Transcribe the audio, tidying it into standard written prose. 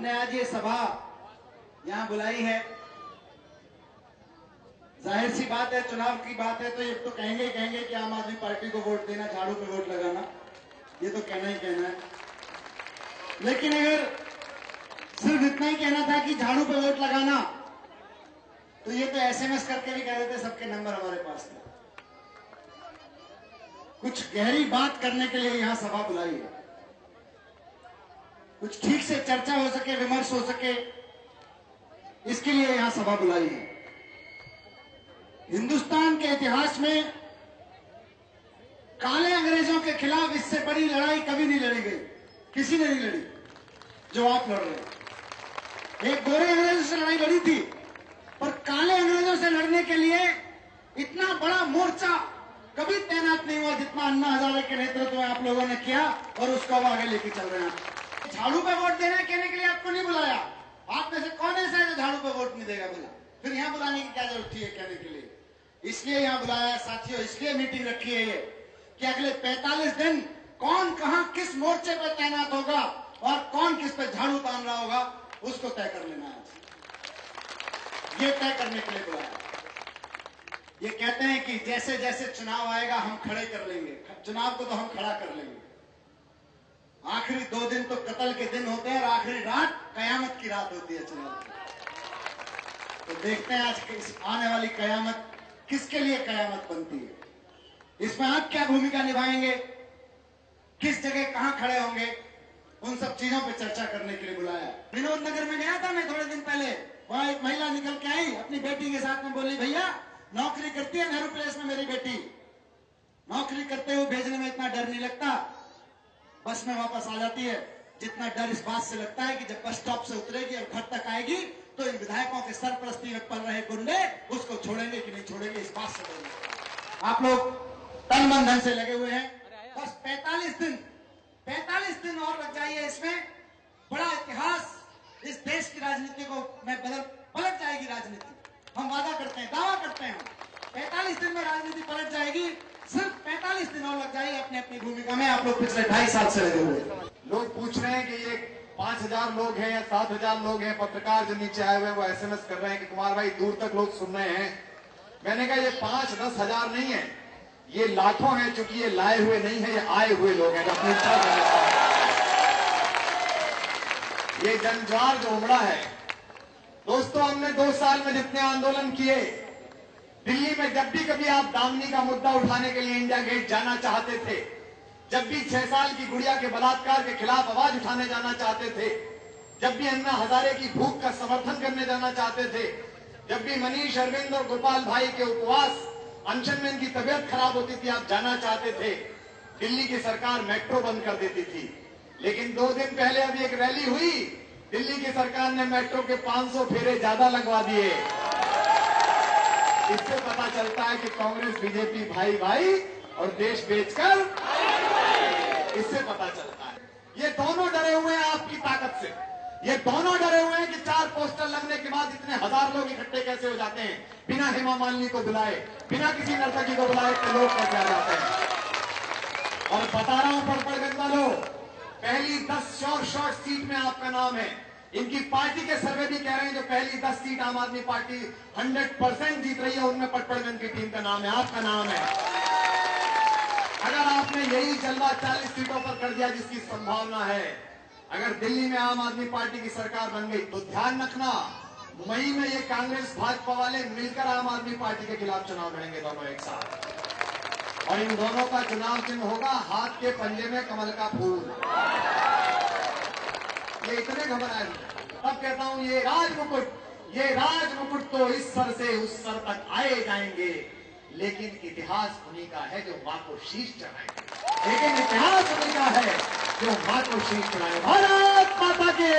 हमने आज ये सभा यहाँ बुलाई है, जाहिर सी बात है, चुनाव की बात है, तो ये तो कहेंगे कि आम आदमी पार्टी को वोट देना, झाड़ू पे वोट लगाना, ये तो कहना ही कहना है। लेकिन अगर सिर्फ इतना ही कहना था कि झाड़ू पे वोट लगाना, तो ये तो एसएमएस करके भी कह देते सबके नंबर हमारे पास थे। कुछ गहरी बात करने के लिए यहां सभा बुलाई है, कुछ ठीक से चर्चा हो सके, विमर्श हो सके, इसके लिए यहां सभा बुलाई है। हिंदुस्तान के इतिहास में काले अंग्रेजों के खिलाफ इससे बड़ी लड़ाई कभी नहीं लड़ी गई, किसी ने नहीं लड़ी जो आप लड़ रहे हैं। एक गोरे अंग्रेजों से लड़ाई लड़ी थी, पर काले अंग्रेजों से लड़ने के लिए इतना बड़ा मोर्चा कभी तैनात नहीं हुआ जितना अन्ना हजारे के नेतृत्व में आप लोगों ने किया, और उसको वो आगे लेके चल रहे हैं। झाड़ू पे वोट देना कहने के लिए आपको नहीं बुलाया। आप में से कौन ऐसा है जो झाड़ू पे वोट नहीं देगा? बोला फिर यहां बुलाने की क्या जरूरत थी कहने के लिए? इसलिए यहां बुलाया साथियों, इसलिए मीटिंग रखी है ये कि अगले 45 दिन कौन कहां किस मोर्चे पर तैनात होगा और कौन किस पे झाड़ू तान रहा होगा, उसको तय कर लेना है। ये तय करने के लिए बुलाया। ये कहते हैं कि जैसे जैसे चुनाव आएगा हम खड़े कर लेंगे। चुनाव को तो हम खड़ा कर लेंगे। आखिरी 2 दिन तो कत्ल के दिन होते हैं और आखिरी रात कयामत की रात होती है चुनाव की। तो देखते हैं आज आने वाली कयामत किसके लिए कयामत बनती है। इसमें आप क्या भूमिका निभाएंगे, किस जगह कहां खड़े होंगे, उन सब चीजों पर चर्चा करने के लिए बुलाया। विनोद नगर में गया था मैं थोड़े दिन पहले, वहां एक महिला निकल के आई अपनी बेटी के साथ में, बोली भैया नौकरी करती है नेहरू प्लेस में मेरी बेटी, नौकरी करते हुए भेजने में इतना डर नहीं लगता, बस में वापस आ जाती है। जितना डर इस बात से लगता है कि जब बस स्टॉप से उतरेगी और घर तक आएगी तो इन विधायकों के सरपरस्ती में पल रहे गुंडे उसको छोड़ेंगे कि नहीं छोड़ेंगे, इस बात से डर लगता है। आप लोग तन मन धन से लगे हुए हैं, बस 45 दिन और लग जाइए, इसमें बड़ा इतिहास इस देश की राजनीति को में पलट जाएगी राजनीति। हम वादा करते हैं, दावा करते हैं, 45 दिन में राजनीति पलट जाएगी। सिर्फ 45 दिन और लग जाएगी अपनी अपनी भूमिका में। आप लोग पिछले 2.5 साल से लगे हुए। लोग पूछ रहे हैं कि ये 5,000 लोग हैं या 7,000 लोग हैं। पत्रकार जो नीचे आए हुए हैं वो एसएमएस कर रहे हैं कि कुमार भाई दूर तक लोग सुन रहे हैं। मैंने कहा ये 5-10 हजार नहीं है, ये लाखों हैं, क्योंकि ये लाए हुए नहीं है, ये आए हुए लोग हैं। अपनी इच्छा ये जनजाल जो उमड़ा है। दोस्तों, हमने 2 साल में जितने आंदोलन किए, दिल्ली में जब भी कभी आप दामनी का मुद्दा उठाने के लिए इंडिया गेट जाना चाहते थे, जब भी 6 साल की गुड़िया के बलात्कार के खिलाफ आवाज उठाने जाना चाहते थे, जब भी अन्ना हजारे की भूख का समर्थन करने जाना चाहते थे, जब भी मनीष अरविंद और गोपाल भाई के उपवास अनशन में इनकी तबियत खराब होती थी, आप जाना चाहते थे, दिल्ली की सरकार मेट्रो बंद कर देती थी। लेकिन 2 दिन पहले अभी एक रैली हुई, दिल्ली की सरकार ने मेट्रो के 500 फेरे ज्यादा लगवा दिए। इससे पता चलता है कि कांग्रेस बीजेपी भाई भाई और देश बेचकर, इससे पता चलता है। ये दोनों डरे हुए हैं आपकी ताकत से। ये दोनों डरे हुए हैं कि 4 पोस्टर लगने के बाद इतने हजार लोग इकट्ठे कैसे हो जाते हैं, बिना हेमा मालिनी को बुलाए, बिना किसी नर्तकी को बुलाए तो लोग कैसे आ जाते हैं। और बता रहा हूं पड़पड़गंज वालों, पहली 10 शॉर्ट सीट में आपका नाम है। इनकी पार्टी के सर्वे भी कह रहे हैं जो पहली 10 सीट आम आदमी पार्टी 100% जीत रही है, उनमें पटपड़गंज की टीम का नाम है, आपका नाम है। अगर आपने यही जलवा 40 सीटों पर कर दिया जिसकी संभावना है, अगर दिल्ली में आम आदमी पार्टी की सरकार बन गई, तो ध्यान रखना मई में ये कांग्रेस भाजपा वाले मिलकर आम आदमी पार्टी के खिलाफ चुनाव लड़ेंगे, दोनों एक साथ। और इन दोनों का चुनाव चिन्ह होगा हाथ के पंजे में कमल का फूल। ये इतने घबराए, तब कहता हूं ये राजमुकुट तो इस सर से उस सर तक आए जाएंगे, लेकिन इतिहास उन्हीं का है जो मां को शीश चढ़ाएंगे। लेकिन इतिहास उन्हीं का है जो मां को शीश चढ़ाए। भारत माता की